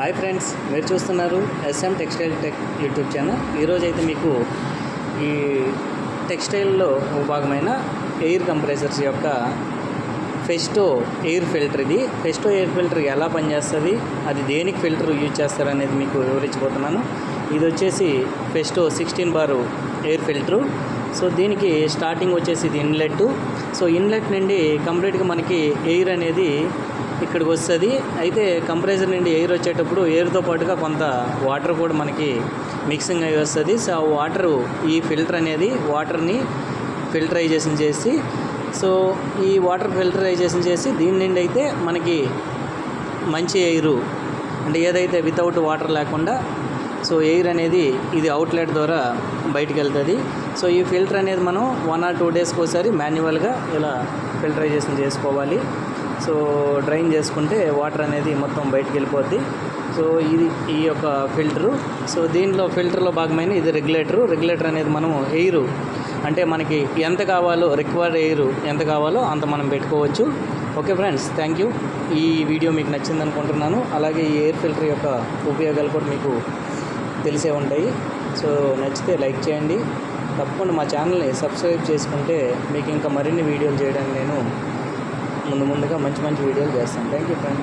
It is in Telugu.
హాయ్ ఫ్రెండ్స్, మీరు చూస్తున్నారు S M textile tech YouTube channel. ఈరోజు అయితే మీకు ఈ టెక్స్టైల్లో భాగమైన ఎయిర్ కంప్రెసర్స్ యొక్క ఫెస్టో ఎయిర్ ఫిల్టర్. ఇది ఫెస్టో ఎయిర్ ఫిల్టర్ ఎలా పనిచేస్తుంది, అది దేనికి ఫిల్టర్ యూజ్ చేస్తారనేది మీకు వివరించబోతున్నాను. ఇది వచ్చేసి ఫెస్టో 16 బార్ ఎయిర్ ఫిల్టరు. సో దీనికి స్టార్టింగ్ వచ్చేసి ఇది ఇన్లెట్. సో ఇన్లెట్ నుండి కంప్లీట్గా మనకి ఎయిర్ అనేది ఇక్కడికి వస్తుంది. అయితే కంప్రెసర్ నుండి ఎయిర్ వచ్చేటప్పుడు ఎయిర్తో పాటుగా కొంత వాటర్ కూడా మనకి మిక్సింగ్ అయ్యి వస్తుంది. సో ఆ వాటరు ఈ ఫిల్టర్ అనేది వాటర్ని ఫిల్టరైజేషన్ చేసి, సో ఈ వాటర్ ఫిల్టరైజేషన్ చేసి దీని నుండి అయితే మనకి మంచి ఎయిరు, అంటే ఏదైతే వితౌట్ వాటర్ లేకుండా సో ఎయిర్ అనేది ఇది అవుట్లెట్ ద్వారా బయటికి వెళ్తుంది. సో ఈ ఫిల్టర్ అనేది మనం 1 or 2 డేస్కి ఒకసారి మాన్యువల్గా ఇలా ఫిల్టరైజేషన్ చేసుకోవాలి. సో డ్రైన్ చేసుకుంటే వాటర్ అనేది మొత్తం బయటికి వెళ్ళిపోద్ది. సో ఇది ఈ యొక్క ఫిల్టరు. సో దీంట్లో ఫిల్టర్లో భాగమైన ఇది రెగ్యులేటర్ అనేది మనం ఎయిరు, అంటే మనకి ఎంత కావాలో రిక్వైర్డ్ ఎయిర్ ఎంత కావాలో అంత మనం పెట్టుకోవచ్చు. Okay friends, thank you. ఈ వీడియో మీకు నచ్చింది అనుకుంటున్నాను. అలాగే ఈ ఎయిర్ ఫిల్టర్ యొక్క ఉపయోగాలు కూడా మీకు తెలిసే ఉంటాయి. సో నచ్చితే లైక్ చేయండి. తప్పకుండా మా ఛానల్ని సబ్స్క్రైబ్ చేసుకుంటే మీకు ఇంకా మరిన్ని వీడియోలు చేయడానికి నేను ముందుగా మంచి వీడియోలు చేస్తాను. Thank you friends.